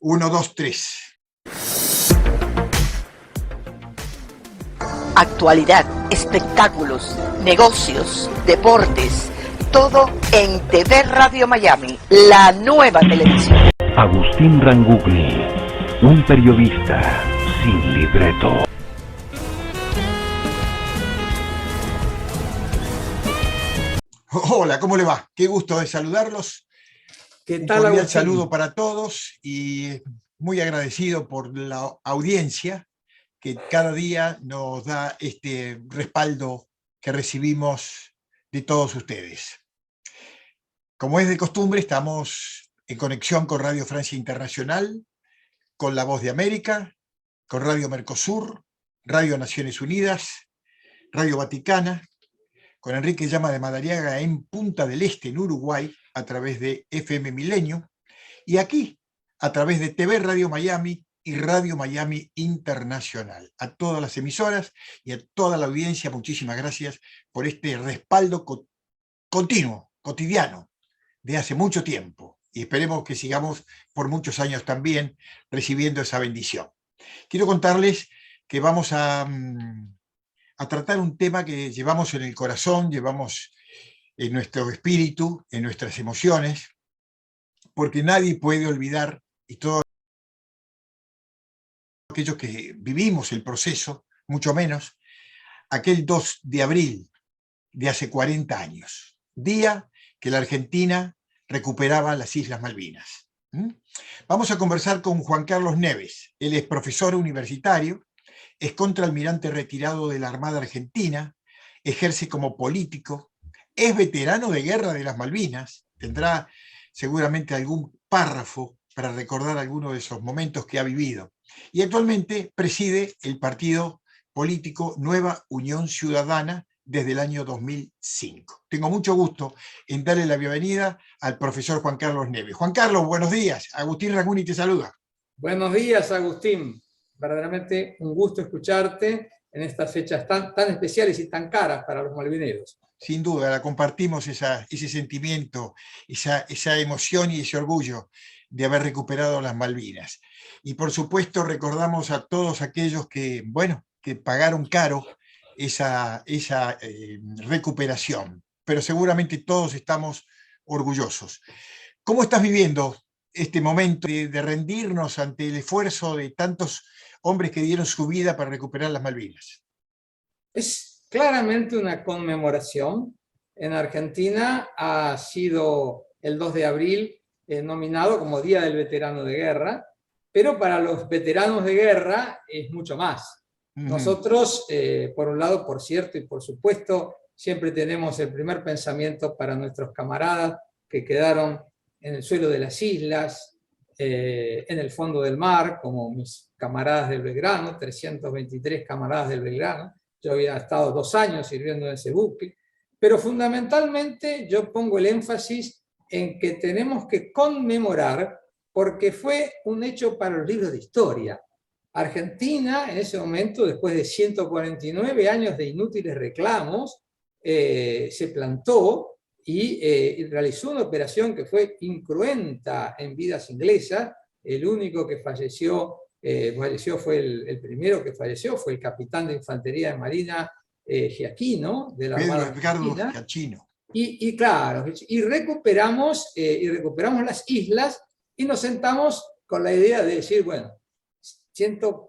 Uno, dos, tres. Actualidad, espectáculos, negocios, deportes, todo en TV Radio Miami, la nueva televisión. Agustín Rangugli, un periodista sin libreto. Hola, ¿cómo le va? Qué gusto de saludarlos. ¿Qué Un tal, cordial Agustín? saludo para todos y muy agradecido por la audiencia que cada día nos da este respaldo que recibimos de todos ustedes. Como es de costumbre, estamos en conexión con Radio Francia Internacional, con La Voz de América, con Radio Mercosur, Radio Naciones Unidas, Radio Vaticana, con Enrique Llama de Madariaga en Punta del Este, en Uruguay, a través de FM Milenio, y aquí, a través de TV Radio Miami y Radio Miami Internacional. A todas las emisoras y a toda la audiencia, muchísimas gracias por este respaldo continuo, cotidiano, de hace mucho tiempo, y esperemos que sigamos por muchos años también recibiendo esa bendición. Quiero contarles que vamos a tratar un tema que llevamos en el corazón, llevamos en nuestro espíritu, en nuestras emociones, porque nadie puede olvidar, y todos aquellos que vivimos el proceso, mucho menos, aquel 2 de abril de hace 40 años, día que la Argentina recuperaba las Islas Malvinas. Vamos a conversar con Juan Carlos Neves. Él es profesor universitario, es contraalmirante retirado de la Armada Argentina, ejerce como político, es veterano de guerra de las Malvinas, tendrá seguramente algún párrafo para recordar algunos de esos momentos que ha vivido, y actualmente preside el partido político Nueva Unión Ciudadana desde el año 2005. Tengo mucho gusto en darle la bienvenida al profesor Juan Carlos Neves. Juan Carlos, buenos días. Agustín Ranguni te saluda. Buenos días, Agustín. Verdaderamente un gusto escucharte en estas fechas tan especiales y tan caras para los malvineros. Sin duda, la compartimos ese sentimiento, esa emoción y ese orgullo de haber recuperado las Malvinas. Y por supuesto recordamos a todos aquellos que, bueno, que pagaron caro esa recuperación, pero seguramente todos estamos orgullosos. ¿Cómo estás viviendo este momento de rendirnos ante el esfuerzo de tantos hombres que dieron su vida para recuperar las Malvinas? Es claramente una conmemoración. En Argentina ha sido el 2 de abril nominado como Día del Veterano de Guerra, pero para los veteranos de guerra es mucho más. Nosotros, por un lado, por cierto y por supuesto, siempre tenemos el primer pensamiento para nuestros camaradas que quedaron en el suelo de las islas, en el fondo del mar, como mis camaradas del Belgrano, 323 camaradas del Belgrano. Yo había estado 2 años sirviendo en ese buque, pero fundamentalmente yo pongo el énfasis en que tenemos que conmemorar porque fue un hecho para los libros de historia. Argentina, en ese momento, después de 149 años de inútiles reclamos, se plantó y realizó una operación que fue incruenta en vidas inglesas. El único que falleció fue el primero que falleció, fue el capitán de infantería de marina Giacchino, de la Armada Argentina. Giacchino. Y claro, y recuperamos las islas y nos sentamos con la idea de decir, bueno,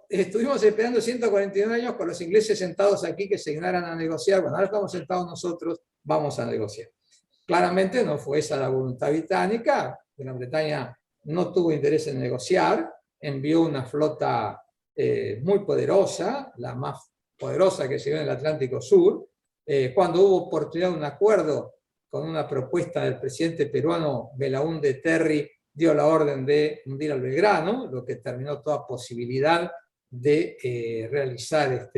estuvimos esperando 149 años con los ingleses sentados aquí que se dignaran a negociar. Bueno, ahora estamos sentados nosotros, vamos a negociar. Claramente no fue esa la voluntad británica. Gran Bretaña no tuvo interés en negociar, envió una flota muy poderosa, la más poderosa que se vio en el Atlántico Sur. Cuando hubo oportunidad de un acuerdo con una propuesta del presidente peruano Belaúnde Terry, dio la orden de hundir al Belgrano, lo que terminó toda posibilidad de realizar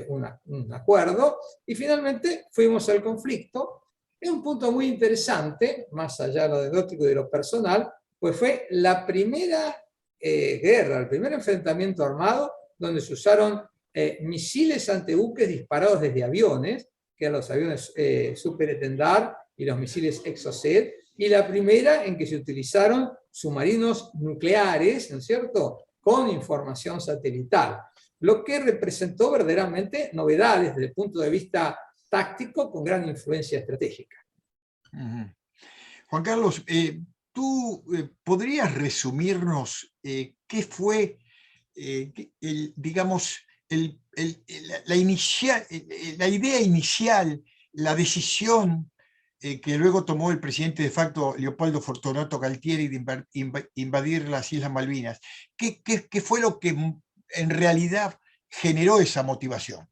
un acuerdo, y finalmente fuimos al conflicto. Es un punto muy interesante, más allá de lo anecdótico y de lo personal, pues fue la primera guerra, el primer enfrentamiento armado donde se usaron misiles antibuques disparados desde aviones, que eran los aviones Super Etendard y los misiles Exocet, y la primera en que se utilizaron submarinos nucleares, ¿no es cierto?, con información satelital, lo que representó verdaderamente novedades desde el punto de vista táctico con gran influencia estratégica. Juan Carlos, ¿tú podrías resumirnos qué fue, digamos, la idea inicial, la decisión que luego tomó el presidente de facto Leopoldo Fortunato Galtieri de invadir las Islas Malvinas? ¿Qué fue lo que en realidad generó esa motivación?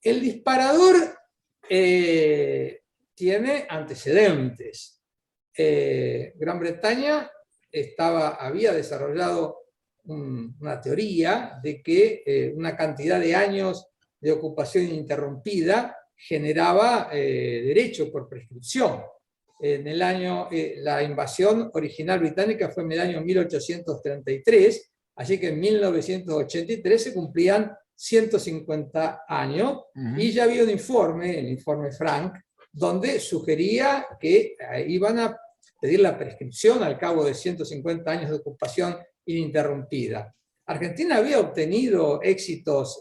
El disparador tiene antecedentes. Gran Bretaña había desarrollado una teoría de que una cantidad de años de ocupación ininterrumpida generaba derecho por prescripción. La invasión original británica fue en el año 1833, así que en 1983 se cumplían 150 años, y ya había un informe, el informe Frank, donde sugería que iban a pedir la prescripción al cabo de 150 años de ocupación ininterrumpida. Argentina había obtenido éxitos,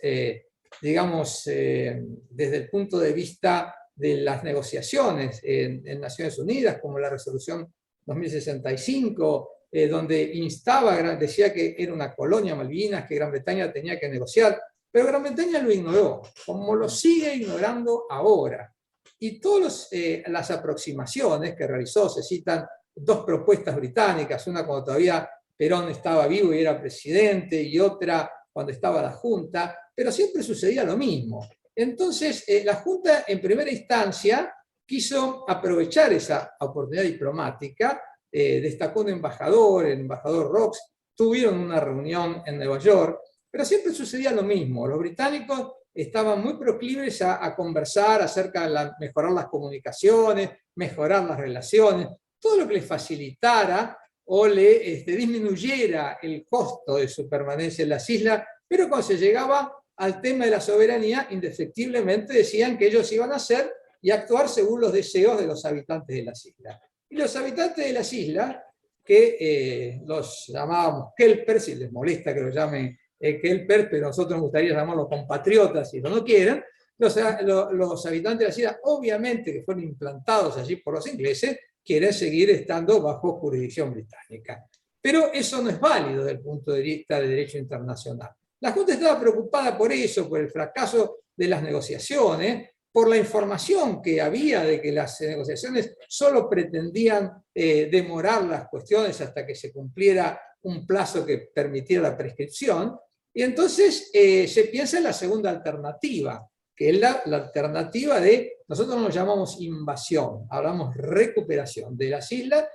digamos, desde el punto de vista de las negociaciones en Naciones Unidas, como la resolución 2065, donde decía que era una colonia Malvinas, que Gran Bretaña tenía que negociar, pero Gran Bretaña lo ignoró, como lo sigue ignorando ahora. Y todas las aproximaciones que realizó, se citan dos propuestas británicas, una cuando todavía Perón estaba vivo y era presidente, y otra cuando estaba la Junta, pero siempre sucedía lo mismo. Entonces, la Junta en primera instancia quiso aprovechar esa oportunidad diplomática, destacó un embajador, el embajador Rox, tuvieron una reunión en Nueva York, pero siempre sucedía lo mismo. Los británicos estaban muy proclives a conversar acerca de mejorar las comunicaciones, mejorar las relaciones, todo lo que les facilitara o le disminuyera el costo de su permanencia en las islas, pero cuando se llegaba al tema de la soberanía, indefectiblemente decían que ellos iban a hacer y actuar según los deseos de los habitantes de las islas. Y los habitantes de las islas, que los llamábamos kelpers, si les molesta que los llamen kelpers, pero a nosotros nos gustaría llamarlos compatriotas si no quieren, los habitantes de las islas, obviamente que fueron implantados allí por los ingleses, quieren seguir estando bajo jurisdicción británica. Pero eso no es válido desde el punto de vista del derecho internacional. La Junta estaba preocupada por eso, por el fracaso de las negociaciones, por la información que había de que las negociaciones solo pretendían demorar las cuestiones hasta que se cumpliera un plazo que permitiera la prescripción, y entonces se piensa en la segunda alternativa, que es la alternativa de, nosotros nos llamamos invasión, hablamos recuperación de las islas,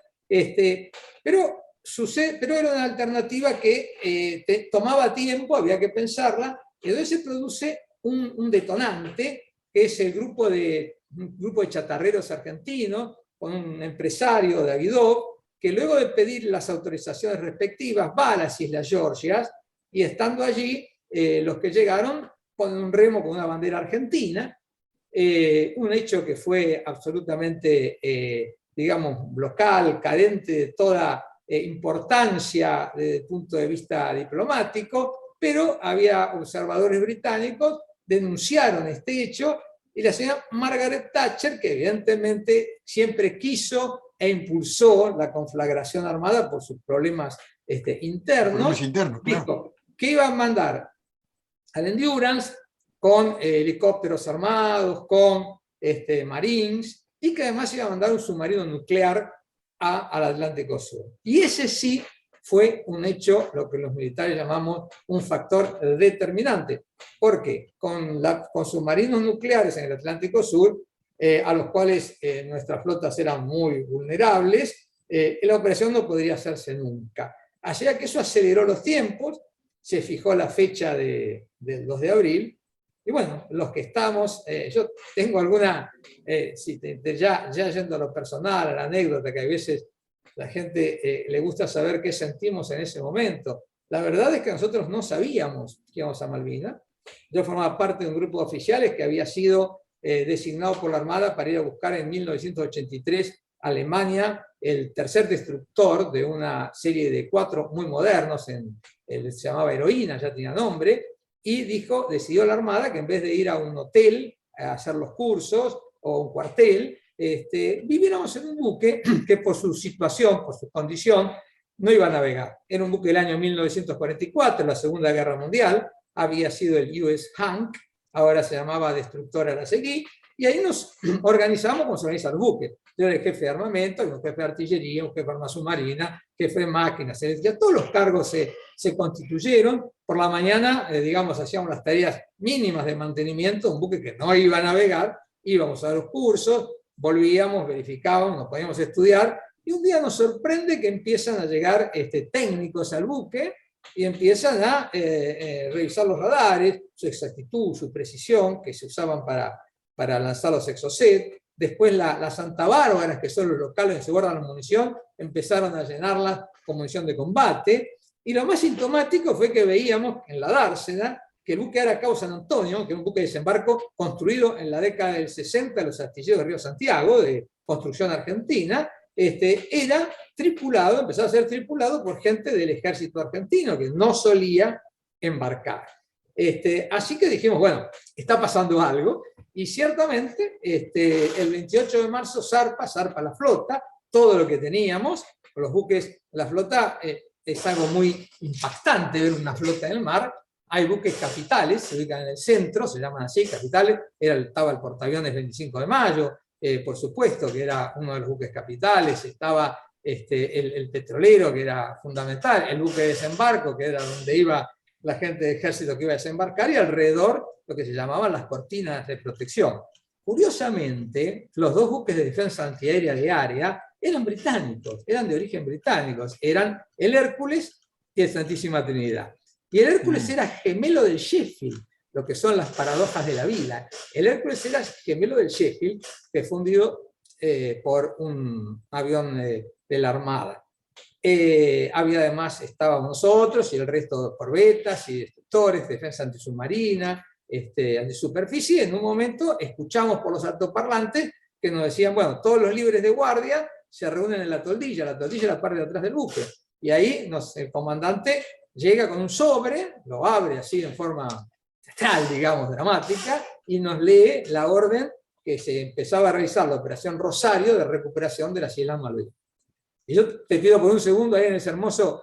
pero era una alternativa que tomaba tiempo, había que pensarla, y entonces se produce un detonante, que es un grupo de chatarreros argentinos, con un empresario, Davidov, que luego de pedir las autorizaciones respectivas va a las Islas Georgias, y estando allí, los que llegaron ponen un remo con una bandera argentina, un hecho que fue absolutamente, digamos, local, carente de toda importancia desde el punto de vista diplomático, pero había observadores británicos, denunciaron este hecho, y la señora Margaret Thatcher, que evidentemente siempre quiso e impulsó la conflagración armada por sus problemas internos, claro, dijo que iba a mandar al Endurance con helicópteros armados, con Marines, y que además iba a mandar un submarino nuclear al Atlántico Sur. Y ese sí fue un hecho, lo que los militares llamamos un factor determinante. ¿Por qué? Con submarinos nucleares en el Atlántico Sur, a los cuales nuestras flotas eran muy vulnerables, la operación no podría hacerse nunca. Así que eso aceleró los tiempos, se fijó la fecha del 2 de abril, y bueno, los que estamos, yo tengo alguna, ya yendo a lo personal, a la anécdota, que a veces la gente le gusta saber qué sentimos en ese momento. La verdad es que nosotros no sabíamos que íbamos a Malvinas. Yo formaba parte de un grupo de oficiales que había sido designado por la Armada para ir a buscar en 1983 Alemania el tercer destructor de una serie de 4 muy modernos, se llamaba Heroína, ya tenía nombre, y decidió la Armada que en vez de ir a un hotel a hacer los cursos o un cuartel, viviéramos en un buque que por su situación, por su condición, no iba a navegar. Era un buque del año 1944, la Segunda Guerra Mundial, había sido el US Hank, ahora se llamaba Destructor Araceguí, y ahí nos organizamos como se organiza el buque. Yo era el jefe de armamento, un jefe de artillería, un jefe de arma submarina, jefe de máquinas, ya todos los cargos se constituyeron. Por la mañana, digamos, hacíamos las tareas mínimas de mantenimiento, un buque que no iba a navegar, íbamos a los cursos, volvíamos, verificábamos, nos podíamos estudiar, y un día nos sorprende que empiezan a llegar técnicos al buque y empiezan a revisar los radares, su exactitud, su precisión, que se usaban para lanzar los Exocet. Después las Santa Bárbaras, que son los locales donde se guardan la munición, empezaron a llenarlas con munición de combate. Y lo más sintomático fue que veíamos en la dársena que el buque era Cabo San Antonio, que era un buque de desembarco construido en la década del 60 en los astilleros de Río Santiago, de construcción argentina, era tripulado, empezó a ser tripulado por gente del ejército argentino, que no solía embarcar. Así que dijimos, bueno, está pasando algo, y ciertamente el 28 de marzo zarpa la flota, todo lo que teníamos, los buques, la flota es algo muy impactante ver una flota en el mar. Hay buques capitales, se ubican en el centro, se llaman así, capitales, estaba el portaaviones 25 de mayo, por supuesto que era uno de los buques capitales, estaba el petrolero, que era fundamental, el buque de desembarco, que era donde iba la gente del ejército que iba a desembarcar, y alrededor lo que se llamaban las cortinas de protección. Curiosamente, los 2 buques de defensa antiaérea de área eran británicos, eran de origen británicos, eran el Hércules y el Santísima Trinidad. Y el Hércules era gemelo del Sheffield, lo que son las paradojas de la vida. El Hércules era gemelo del Sheffield, que fue hundido por un avión de la Armada. Había además, estábamos nosotros y el resto de corbetas y destructores, defensa antisubmarina, antisuperficie. En un momento escuchamos por los altoparlantes que nos decían, bueno, todos los libres de guardia se reúnen en la toldilla es la parte de atrás del buque. Y ahí el comandante llega con un sobre, lo abre así en forma teatral, digamos, dramática, y nos lee la orden que se empezaba a realizar, la Operación Rosario de recuperación de las Islas Malvinas. Y yo te pido por un segundo ahí en ese hermoso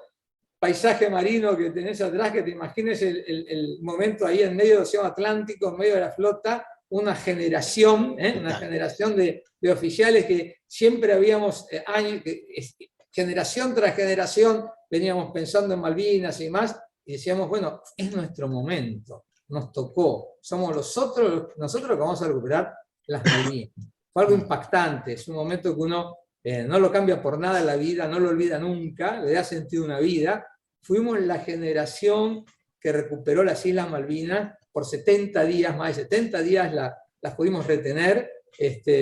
paisaje marino que tenés atrás, que te imagines el momento ahí en medio del océano Atlántico, en medio de la flota, una generación de oficiales que siempre habíamos, generación tras generación, veníamos pensando en Malvinas y más, y decíamos, bueno, es nuestro momento, nos tocó, somos nosotros los que vamos a recuperar las Malvinas. Fue algo impactante, es un momento que uno no lo cambia por nada en la vida, no lo olvida nunca, le da sentido a una vida. Fuimos la generación que recuperó las Islas Malvinas por 70 días, más de 70 días las pudimos retener,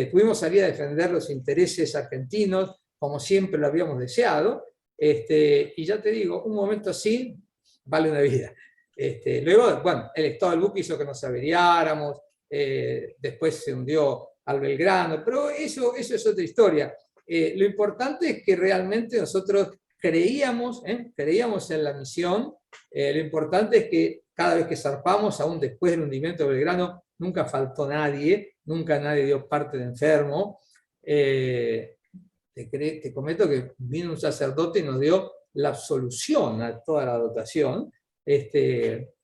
pudimos salir a defender los intereses argentinos, como siempre lo habíamos deseado, y ya te digo, un momento así vale una vida. Luego, bueno, el estado del buque hizo que nos averiáramos, después se hundió al Belgrano, pero eso es otra historia. Lo importante es que realmente nosotros creíamos en la misión. Lo importante es que cada vez que zarpamos, aún después del hundimiento del Belgrano, nunca faltó nadie, nunca nadie dio parte de enfermo. Te comento que vino un sacerdote y nos dio la absolución a toda la dotación,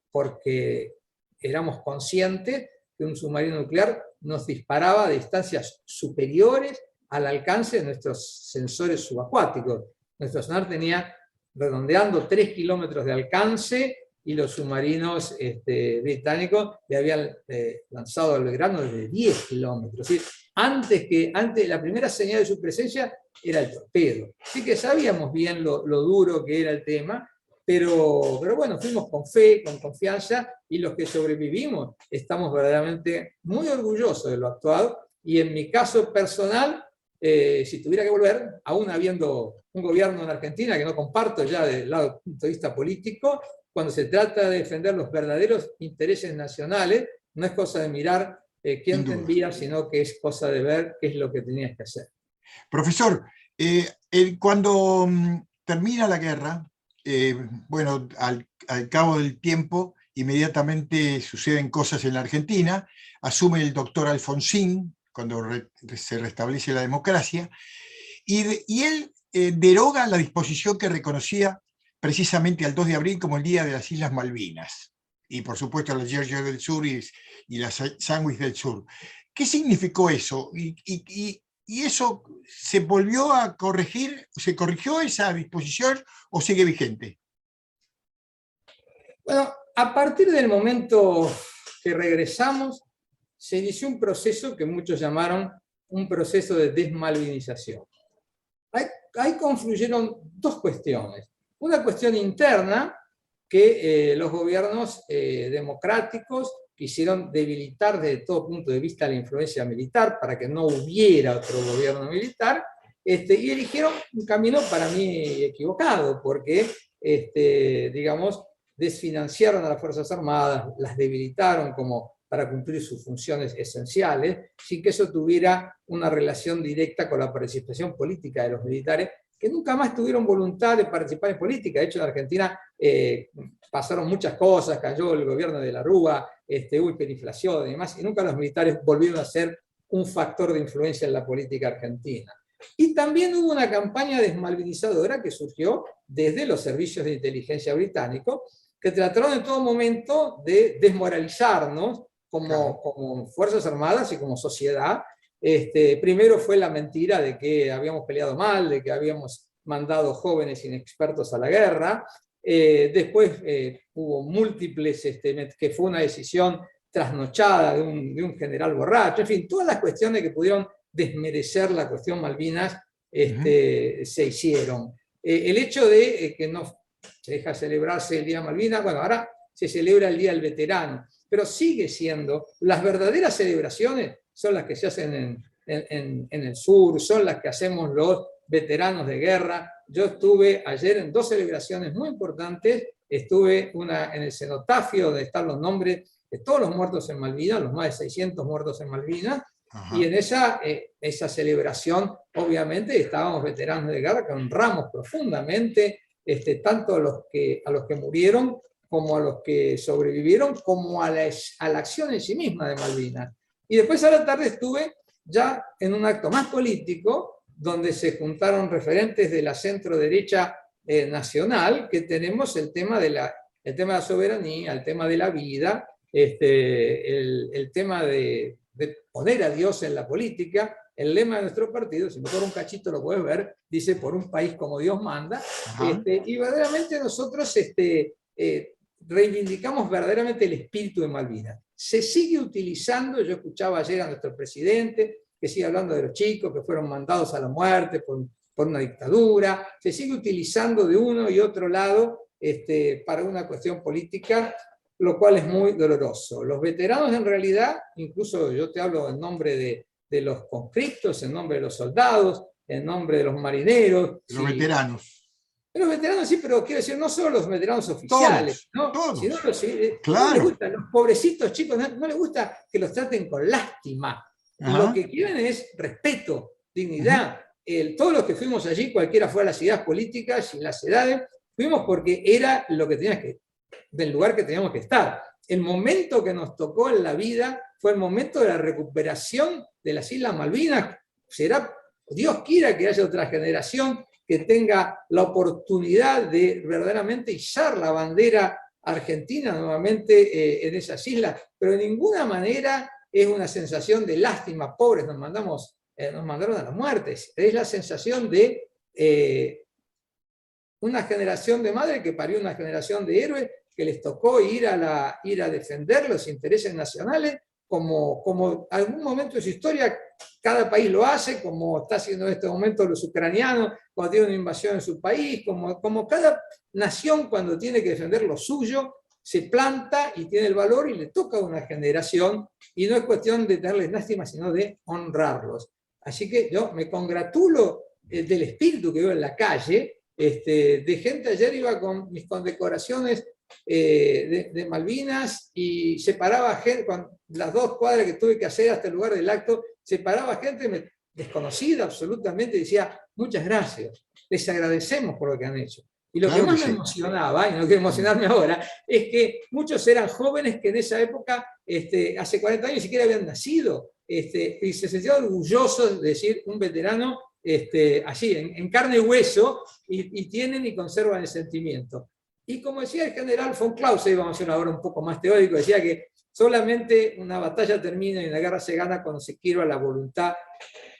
porque éramos conscientes que un submarino nuclear nos disparaba a distancias superiores al alcance de nuestros sensores subacuáticos. Nuestro sonar tenía, redondeando, 3 kilómetros de alcance, y los submarinos británicos le habían lanzado al Belgrano desde 10 kilómetros. ¿Sí? Antes, la primera señal de su presencia era el torpedo. Así que sabíamos bien lo duro que era el tema, pero bueno, fuimos con fe, con confianza, y los que sobrevivimos estamos verdaderamente muy orgullosos de lo actuado. Y en mi caso personal, si tuviera que volver, aún habiendo un gobierno en Argentina que no comparto ya del lado del punto de vista político, cuando se trata de defender los verdaderos intereses nacionales, no es cosa de mirar quién te envía, sino que es cosa de ver qué es lo que tenías que hacer. Profesor, Cuando termina la guerra, bueno, al cabo del tiempo, inmediatamente suceden cosas en la Argentina, asume el doctor Alfonsín, cuando se restablece la democracia, y él deroga la disposición que reconocía precisamente al 2 de abril como el Día de las Islas Malvinas, y por supuesto la Georgia del Sur y la Sandwich del Sur. ¿Qué significó eso? ¿Y eso se volvió a corregir? ¿Se corrigió esa disposición o sigue vigente? Bueno, a partir del momento que regresamos, se inició un proceso que muchos llamaron un proceso de desmalvinización. Ahí confluyeron dos cuestiones. Una cuestión interna, que los gobiernos democráticos quisieron debilitar desde todo punto de vista la influencia militar para que no hubiera otro gobierno militar, y eligieron un camino para mí equivocado, porque, digamos, desfinanciaron a las Fuerzas Armadas, las debilitaron como para cumplir sus funciones esenciales, sin que eso tuviera una relación directa con la participación política de los militares, que nunca más tuvieron voluntad de participar en política. De hecho, en Argentina pasaron muchas cosas, cayó el gobierno de la Rúa, hubo hiperinflación y demás, y nunca los militares volvieron a ser un factor de influencia en la política argentina. Y también hubo una campaña desmalvinizadora que surgió desde los servicios de inteligencia británicos, que trataron en todo momento de desmoralizarnos como Fuerzas Armadas y como sociedad. Primero fue la mentira de que habíamos peleado mal, de que habíamos mandado jóvenes inexpertos a la guerra. Después hubo múltiples, que fue una decisión trasnochada de un general borracho. En fin, todas las cuestiones que pudieron desmerecer la cuestión Malvinas se hicieron. El hecho de que no se deja celebrarse el Día Malvinas, bueno, ahora se celebra el Día del Veterano, pero sigue siendo, las verdaderas celebraciones son las que se hacen en el sur, son las que hacemos los veteranos de guerra. Yo estuve ayer en dos celebraciones muy importantes, estuve una en el cenotafio, donde están los nombres de todos los muertos en Malvinas, los más de 600 muertos en Malvinas. Ajá. Y en esa celebración, obviamente, estábamos veteranos de guerra que honramos profundamente tanto a los que murieron, como a los que sobrevivieron, como a la acción en sí misma de Malvinas. Y después a la tarde estuve ya en un acto más político, donde se juntaron referentes de la centro-derecha nacional, que tenemos el tema de la soberanía, el tema de la vida, el tema de poner a Dios en la política. El lema de nuestro partido, si me corro un cachito lo puedes ver, dice: por un país como Dios manda. Y verdaderamente nosotros reivindicamos verdaderamente el espíritu de Malvinas. Se sigue utilizando, yo escuchaba ayer a nuestro presidente, que sigue hablando de los chicos que fueron mandados a la muerte por una dictadura, se sigue utilizando de uno y otro lado para una cuestión política, lo cual es muy doloroso. Los veteranos en realidad, incluso yo te hablo en nombre de los conscriptos, en nombre de los soldados, en nombre de los marineros. Los veteranos. Los veteranos sí, pero quiero decir, no solo los veteranos oficiales, todos. Sino claro. No les gusta, los pobrecitos chicos, no les gusta que los traten con lástima. Lo que quieren es respeto, dignidad. Todos los que fuimos allí, cualquiera fuera las ideas políticas y las edades, fuimos porque era lo que tenías del lugar que teníamos que estar. El momento que nos tocó en la vida fue el momento de la recuperación de las Islas Malvinas. Dios quiera que haya otra generación que tenga la oportunidad de verdaderamente izar la bandera argentina nuevamente en esas islas, pero de ninguna manera es una sensación de lástima, pobres, nos mandaron a la muerte. Es la sensación de una generación de madres que parió una generación de héroes que les tocó ir a defender los intereses nacionales, como algún momento de su historia cada país lo hace, como está haciendo en este momento los ucranianos cuando tienen una invasión en su país, como cada nación cuando tiene que defender lo suyo, se planta y tiene el valor y le toca a una generación, y no es cuestión de tenerles lástima, sino de honrarlos. Así que yo me congratulo del espíritu que veo en la calle, de gente. Ayer iba con mis condecoraciones de Malvinas y se paraba gente, con las 2 cuadras que tuve que hacer hasta el lugar del acto, se paraba gente desconocida absolutamente y decía: muchas gracias, les agradecemos por lo que han hecho. Y lo Claro que más que me sí. emocionaba, y no quiero emocionarme ahora, es que muchos eran jóvenes que en esa época, hace 40 años, ni siquiera habían nacido, y se sentían orgullosos de decir un veterano allí, en carne y hueso, y tienen y conservan el sentimiento. Y como decía el general von Clausewitz, vamos a hacer una obra un poco más teórico, decía que solamente una batalla termina y una guerra se gana cuando se quiebra la voluntad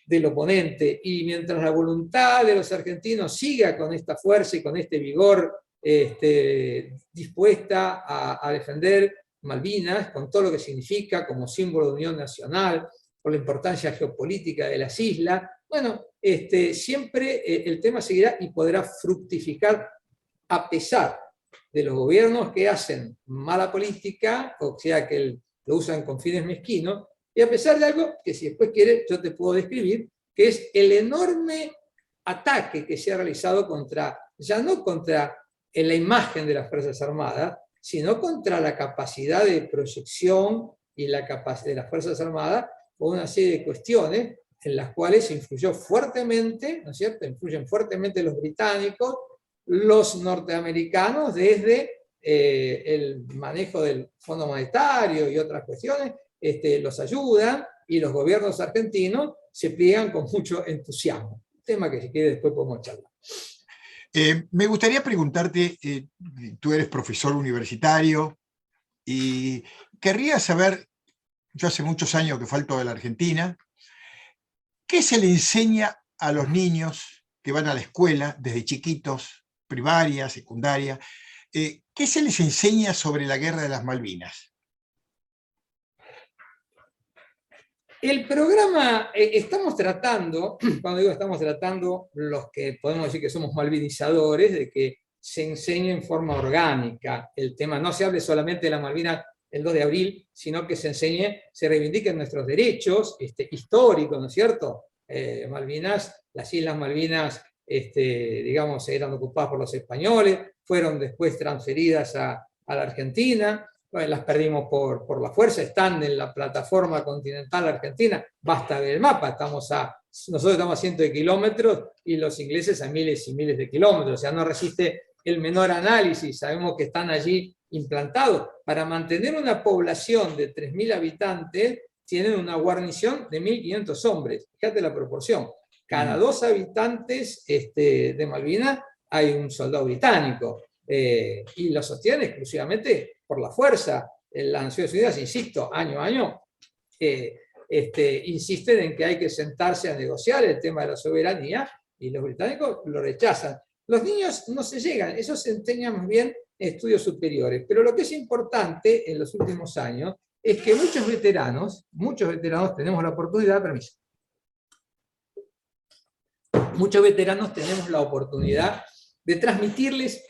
del oponente, y mientras la voluntad de los argentinos siga con esta fuerza y con este vigor dispuesta a defender Malvinas, con todo lo que significa como símbolo de unión nacional, por la importancia geopolítica de las islas, bueno, siempre el tema seguirá y podrá fructificar a pesar de los gobiernos que hacen mala política, o sea, que lo usan con fines mezquinos, y a pesar de algo que, si después quieres, yo te puedo describir, que es el enorme ataque que se ha realizado contra, ya no contra la imagen de las Fuerzas Armadas, sino contra la capacidad de proyección y la capacidad de las Fuerzas Armadas, por una serie de cuestiones en las cuales influyó fuertemente, ¿no es cierto? Influyen fuertemente los británicos, los norteamericanos, desde el manejo del Fondo Monetario y otras cuestiones, los ayudan, y los gobiernos argentinos se pliegan con mucho entusiasmo. Tema que, si quieres, después podemos charlar. Me gustaría preguntarte, tú eres profesor universitario, y querría saber, yo hace muchos años que falto de la Argentina, ¿qué se le enseña a los niños que van a la escuela desde chiquitos, primaria, secundaria? ¿Qué se les enseña sobre la Guerra de las Malvinas? El programa, estamos tratando, cuando digo estamos tratando, los que podemos decir que somos malvinizadores, de que se enseñe en forma orgánica el tema, no se hable solamente de la Malvinas el 2 de abril, sino que se enseñe, se reivindiquen nuestros derechos históricos, ¿no es cierto? Malvinas, las Islas Malvinas, digamos, eran ocupadas por los españoles, fueron después transferidas a la Argentina. Bueno, las perdimos por la fuerza, están en la plataforma continental argentina, basta ver el mapa, nosotros estamos a cientos de kilómetros y los ingleses a miles y miles de kilómetros, o sea, no resiste el menor análisis, sabemos que están allí implantados. Para mantener una población de 3.000 habitantes, tienen una guarnición de 1.500 hombres, fíjate la proporción, cada 2 habitantes de Malvinas hay un soldado británico, y lo sostienen exclusivamente por la fuerza. Las Naciones Unidas, insisto, año a año, insisten en que hay que sentarse a negociar el tema de la soberanía, y los británicos lo rechazan. Los niños no se llegan, eso se enseña más bien en estudios superiores, pero lo que es importante en los últimos años es que muchos veteranos tenemos la oportunidad, permiso, muchos veteranos tenemos la oportunidad de transmitirles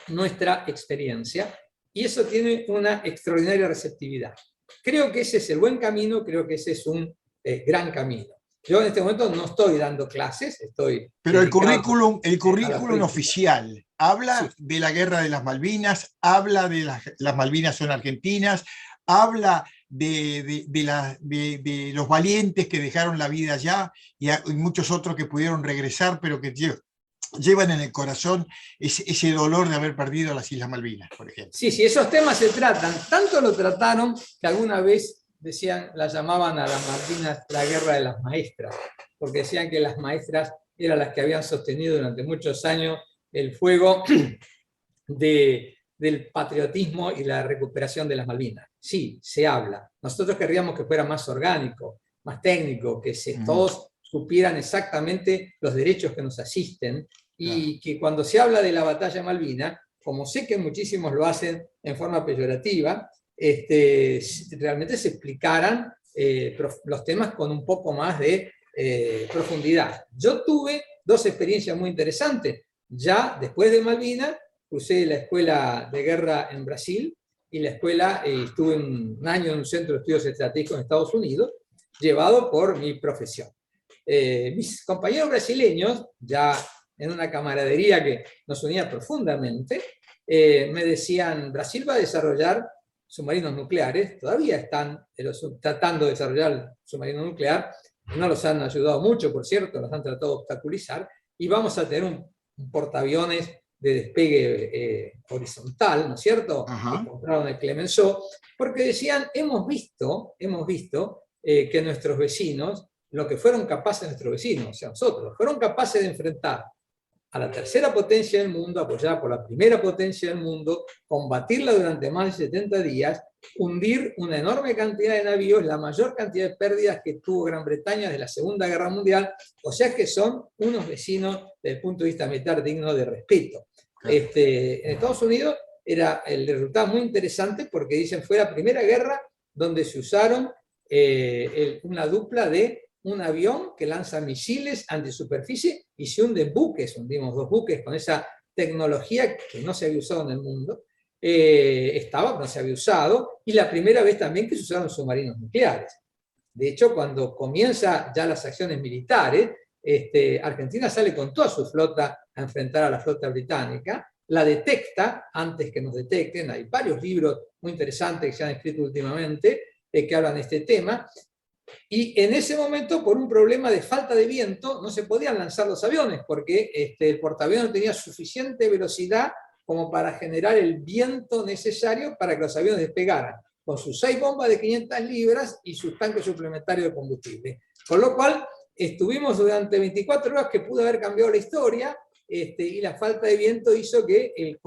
nuestra experiencia, y eso tiene una extraordinaria receptividad. Creo que ese es el buen camino, creo que ese es un gran camino. Yo en este momento no estoy dando clases, Pero el currículum oficial habla sí. de la Guerra de las Malvinas, habla de las Malvinas son argentinas, habla de los valientes que dejaron la vida allá, y muchos otros que pudieron regresar, pero que llevan en el corazón ese dolor de haber perdido las Islas Malvinas, por ejemplo. Sí, sí, esos temas se tratan. Tanto lo trataron que alguna vez la llamaban a las Malvinas la guerra de las maestras, porque decían que las maestras eran las que habían sostenido durante muchos años el fuego del patriotismo y la recuperación de las Malvinas. Sí, se habla. Nosotros querríamos que fuera más orgánico, más técnico, que todos supieran exactamente los derechos que nos asisten, y que cuando se habla de la batalla de Malvinas, como sé que muchísimos lo hacen en forma peyorativa, realmente se explicaran los temas con un poco más de profundidad. Yo tuve 2 experiencias muy interesantes. Ya después de Malvinas, cursé la escuela de guerra en Brasil, y la escuela, estuve un año en un centro de estudios estratégicos en Estados Unidos, llevado por mi profesión. Mis compañeros brasileños, ya en una camaradería que nos unía profundamente, me decían: Brasil va a desarrollar submarinos nucleares, todavía están tratando de desarrollar submarino nuclear, no los han ayudado mucho, por cierto, los han tratado de obstaculizar, y vamos a tener un portaaviones de despegue horizontal, ¿no es cierto? Ajá. Que compraron el Clemenceau, porque decían, hemos visto que nuestros vecinos, lo que fueron capaces nuestros vecinos, o sea, nosotros, fueron capaces de enfrentar a la tercera potencia del mundo, apoyada por la primera potencia del mundo, combatirla durante más de 70 días, hundir una enorme cantidad de navíos, la mayor cantidad de pérdidas que tuvo Gran Bretaña desde la Segunda Guerra Mundial, o sea que son unos vecinos desde el punto de vista militar dignos de respeto. Claro. En Estados Unidos el resultado muy interesante porque dicen fue la primera guerra donde se usaron una dupla de un avión que lanza misiles antisuperficie y se hunden buques, hundimos 2 buques con esa tecnología que no se había usado en el mundo, no se había usado, y la primera vez también que se usaron submarinos nucleares. De hecho, cuando comienza ya las acciones militares, Argentina sale con toda su flota a enfrentar a la flota británica, la detecta antes que nos detecten, hay varios libros muy interesantes que se han escrito últimamente que hablan de este tema, y en ese momento, por un problema de falta de viento, no se podían lanzar los aviones, porque el portaaviones no tenía suficiente velocidad como para generar el viento necesario para que los aviones despegaran, con sus 6 bombas de 500 libras y sus tanques suplementarios de combustible. Con lo cual, estuvimos durante 24 horas que pudo haber cambiado la historia, y la falta de viento hizo que el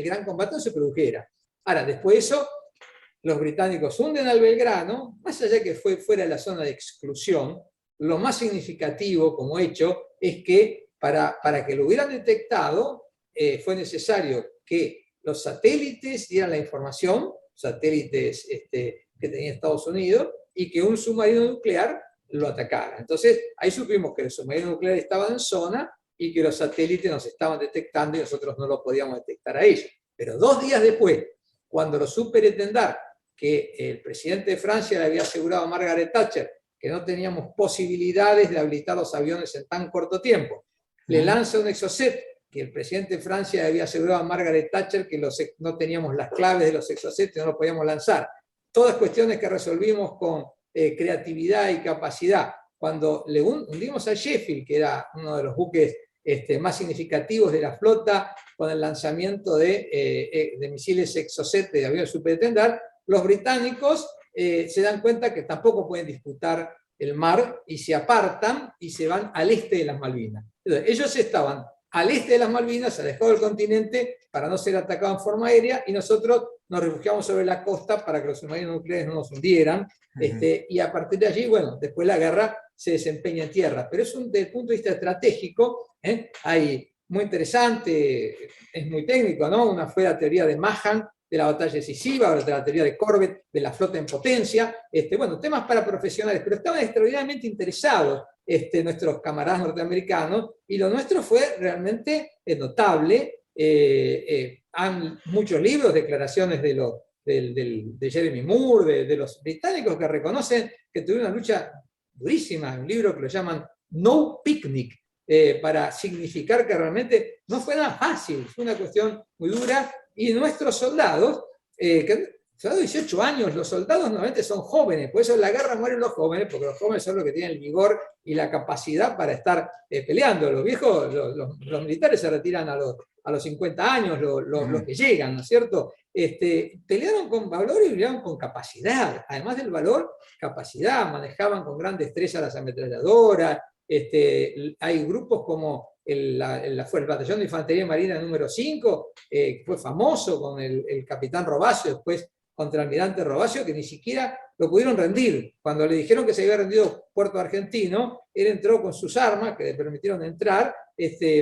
gran combate no se produjera. Ahora, después de eso, los británicos hunden al Belgrano, más allá que fue fuera de la zona de exclusión, lo más significativo como hecho es que para que lo hubieran detectado fue necesario que los satélites dieran la información, satélites que tenía Estados Unidos, y que un submarino nuclear lo atacara. Entonces ahí supimos que el submarino nuclear estaba en zona y que los satélites nos estaban detectando y nosotros no lo podíamos detectar a ellos. Pero 2 días después, cuando los superintendar que el presidente de Francia le había asegurado a Margaret Thatcher que no teníamos posibilidades de habilitar los aviones en tan corto tiempo, le lanza un Exocet que el presidente de Francia le había asegurado a Margaret Thatcher que no teníamos las claves de los Exocet y no los podíamos lanzar. Todas cuestiones que resolvimos con creatividad y capacidad. Cuando le hundimos a Sheffield, que era uno de los buques más significativos de la flota, con el lanzamiento de misiles Exocet de aviones superintendar, los británicos se dan cuenta que tampoco pueden disputar el mar y se apartan y se van al este de las Malvinas. Entonces, ellos estaban al este de las Malvinas, alejados del continente, para no ser atacados en forma aérea, y nosotros nos refugiamos sobre la costa para que los submarinos nucleares no nos hundieran. Y a partir de allí, bueno, después la guerra se desempeña en tierra. Pero desde el punto de vista estratégico, hay muy interesante, es muy técnico, ¿no? Una fue la teoría de Mahan, de la batalla decisiva, otra la teoría de Corbett, de la flota en potencia, bueno, temas para profesionales, pero estaban extraordinariamente interesados nuestros camaradas norteamericanos, y lo nuestro fue realmente notable. Hay muchos libros, declaraciones de Jeremy Moore, de los británicos que reconocen que tuvieron una lucha durísima, un libro que lo llaman No Picnic, para significar que realmente no fue nada fácil, fue una cuestión muy dura. Y nuestros soldados, soldados de 18 años, los soldados normalmente son jóvenes, por eso en la guerra mueren los jóvenes, porque los jóvenes son los que tienen el vigor y la capacidad para estar peleando. Los viejos, los militares se retiran a los 50 años, los que llegan, ¿no es cierto? Pelearon con valor y pelearon con capacidad. Además del valor, capacidad, manejaban con gran destreza las ametralladoras. Hay grupos como fue el Batallón de Infantería Marina número 5, que fue famoso con el capitán Robacio, después contraalmirante Robacio, que ni siquiera lo pudieron rendir. Cuando le dijeron que se había rendido Puerto Argentino, él entró con sus armas, que le permitieron entrar,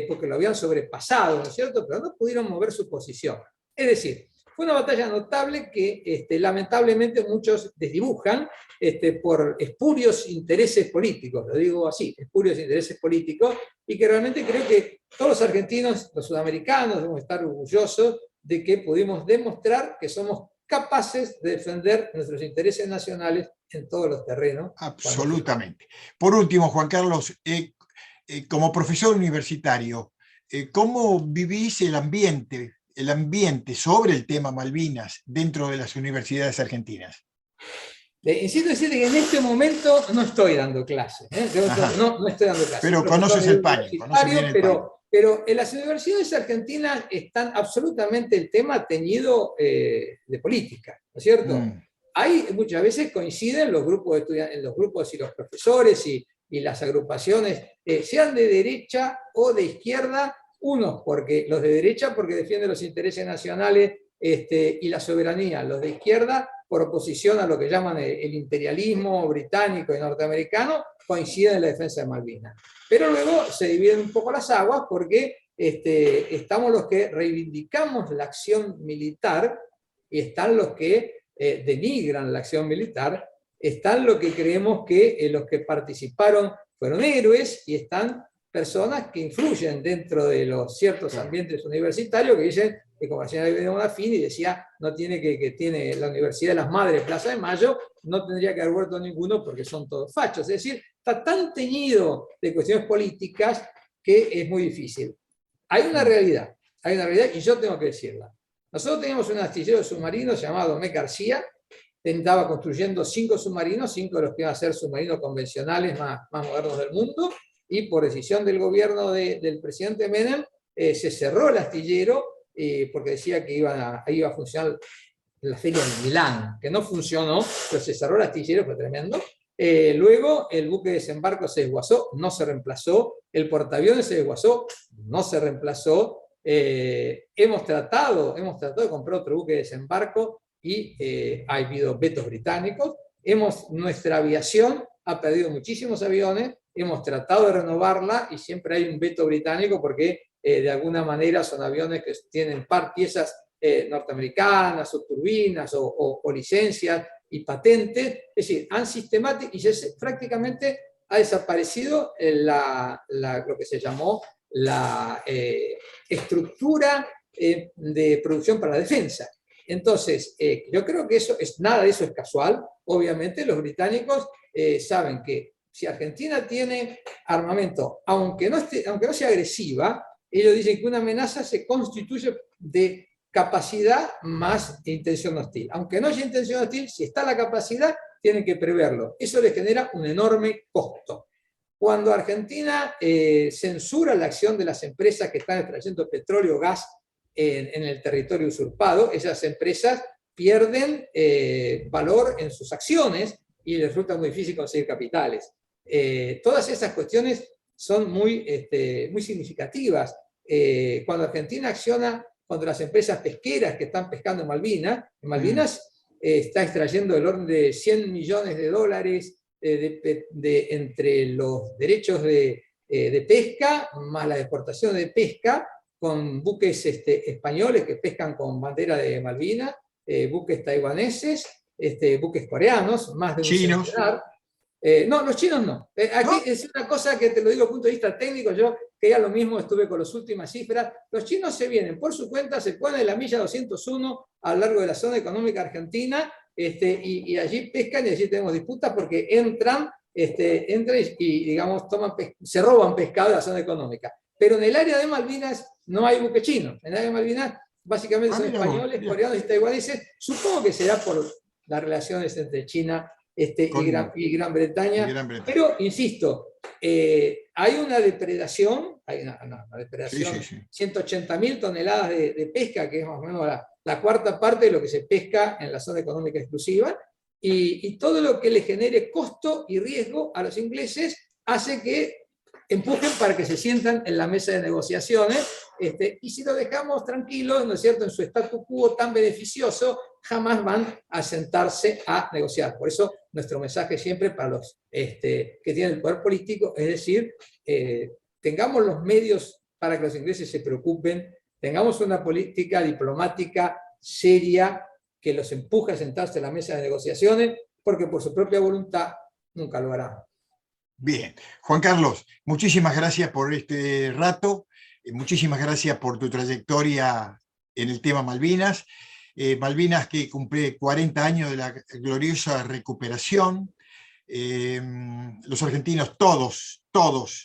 porque lo habían sobrepasado, ¿no es cierto? Pero no pudieron mover su posición. Es decir, fue una batalla notable que lamentablemente muchos desdibujan por espurios intereses políticos, lo digo así, espurios intereses políticos, y que realmente creo que todos los argentinos, los sudamericanos, debemos estar orgullosos de que pudimos demostrar que somos capaces de defender nuestros intereses nacionales en todos los terrenos. Absolutamente. Por último, Juan Carlos, como profesor universitario, ¿cómo vivís el ambiente sobre el tema Malvinas dentro de las universidades argentinas? Insisto en decirte que en este momento no estoy dando clases. No estoy dando clases. Pero conoces el paño, conoces bien el paño. Pero en las universidades argentinas están absolutamente el tema teñido de política, ¿no es cierto? Hay muchas veces coinciden los grupos de estudiantes, los grupos y los profesores y las agrupaciones, sean de derecha o de izquierda, unos porque los de derecha porque defienden los intereses nacionales y la soberanía, los de izquierda por oposición a lo que llaman el imperialismo británico y norteamericano, coinciden en la defensa de Malvinas. Pero luego se dividen un poco las aguas porque estamos los que reivindicamos la acción militar y están los que denigran la acción militar, están los que creemos que los que participaron fueron héroes y están personas que influyen dentro de los ciertos ambientes universitarios que dicen que como la señora Bonafini decía, no tiene que tiene la Universidad de las Madres Plaza de Mayo, no tendría que haber muerto ninguno porque son todos fachos. Es decir, está tan teñido de cuestiones políticas que es muy difícil. Hay una realidad y yo tengo que decirla. Nosotros teníamos un astillero de submarinos llamado Domecq García, estaba construyendo 5 submarinos, 5 de los que iban a ser submarinos convencionales más modernos del mundo, y por decisión del gobierno del presidente Menem, se cerró el astillero porque decía que iba a funcionar la feria en Milán, que no funcionó, pero se cerró el astillero, fue tremendo. Luego el buque de desembarco se desguazó, no se reemplazó, el portaaviones se desguazó, no se reemplazó. Hemos tratado de comprar otro buque de desembarco y ha habido vetos británicos. Nuestra aviación ha perdido muchísimos aviones, hemos tratado de renovarla y siempre hay un veto británico porque de alguna manera son aviones que tienen piezas norteamericanas o turbinas o licencias y patentes. Es decir, han sistemáticamente, y prácticamente ha desaparecido lo que se llamó la estructura de producción para la defensa. Entonces, yo creo que nada de eso es casual. Obviamente los británicos saben que si Argentina tiene armamento, aunque no sea agresiva, ellos dicen que una amenaza se constituye de capacidad más intención hostil. Aunque no haya intención hostil, si está la capacidad, tienen que preverlo. Eso les genera un enorme costo. Cuando Argentina censura la acción de las empresas que están extrayendo petróleo o gas en el territorio usurpado, esas empresas pierden valor en sus acciones y les resulta muy difícil conseguir capitales. Todas esas cuestiones son muy significativas. Cuando Argentina acciona contra las empresas pesqueras que están pescando en Malvinas está extrayendo del orden de $100 millones entre los derechos de pesca más la exportación de pesca con buques españoles que pescan con bandera de Malvinas, buques taiwaneses, buques coreanos, más de un chinos. centenar. No, los chinos no. Aquí ¿no? Es una cosa que te lo digo desde el punto de vista técnico, yo que ya lo mismo estuve con las últimas cifras. Los chinos se vienen por su cuenta, se ponen en la milla 201 a lo largo de la zona económica argentina y allí pescan y allí tenemos disputas porque entran y digamos, se roban pescado de la zona económica. Pero en el área de Malvinas no hay buque chino. En el área de Malvinas básicamente son españoles, coreanos y taiwaneses. Supongo que será por las relaciones entre China y Gran Bretaña. Pero, insisto, hay una depredación, sí. 180.000 toneladas de pesca, que es más o menos la cuarta parte de lo que se pesca en la zona económica exclusiva, y todo lo que le genere costo y riesgo a los ingleses hace que empujen para que se sientan en la mesa de negociaciones, y si lo dejamos tranquilos, ¿no es cierto?, en su statu quo tan beneficioso, jamás van a sentarse a negociar. Por eso nuestro mensaje siempre para los que tienen el poder político es decir, tengamos los medios para que los ingleses se preocupen, tengamos una política diplomática seria que los empuje a sentarse en la mesa de negociaciones, porque por su propia voluntad nunca lo harán. Bien. Juan Carlos, muchísimas gracias por este rato, muchísimas gracias por tu trayectoria en el tema Malvinas. Malvinas que cumple 40 años de la gloriosa recuperación. Los argentinos todos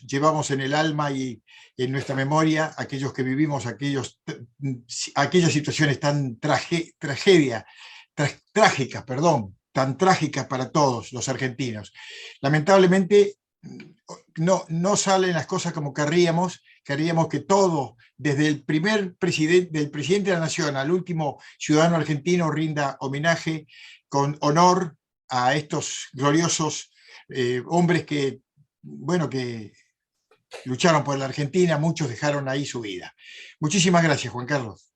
llevamos en el alma y en nuestra memoria aquellos que vivimos aquellas situaciones tan trágicas, tan trágicas para todos los argentinos. Lamentablemente no salen las cosas como querríamos que todo, desde el primer presidente, del presidente de la Nación al último ciudadano argentino, rinda homenaje con honor a estos gloriosos hombres que, bueno, que lucharon por la Argentina, muchos dejaron ahí su vida. Muchísimas gracias, Juan Carlos.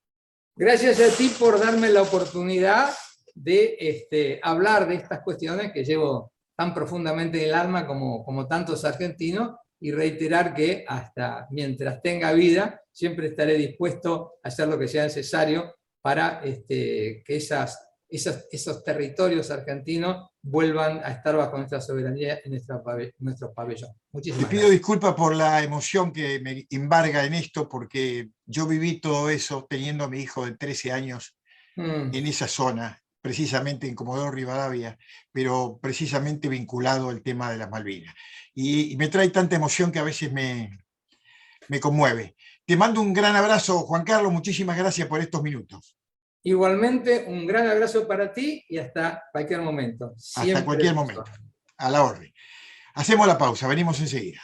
Gracias a ti por darme la oportunidad de hablar de estas cuestiones que llevo tan profundamente en el alma como tantos argentinos, y reiterar que hasta mientras tenga vida siempre estaré dispuesto a hacer lo que sea necesario para que esos territorios argentinos vuelvan a estar bajo nuestra soberanía en nuestro pabellón. Muchísimas Te pido gracias. disculpas por la emoción que me embarga en esto, porque yo viví todo eso teniendo a mi hijo de 13 años en esa zona, precisamente en Comodoro Rivadavia, pero precisamente vinculado al tema de las Malvinas. Y me trae tanta emoción que a veces me conmueve. Te mando un gran abrazo, Juan Carlos, muchísimas gracias por estos minutos. Igualmente, un gran abrazo para ti y hasta cualquier momento. Hasta cualquier momento. A la orden. Hacemos la pausa, venimos enseguida.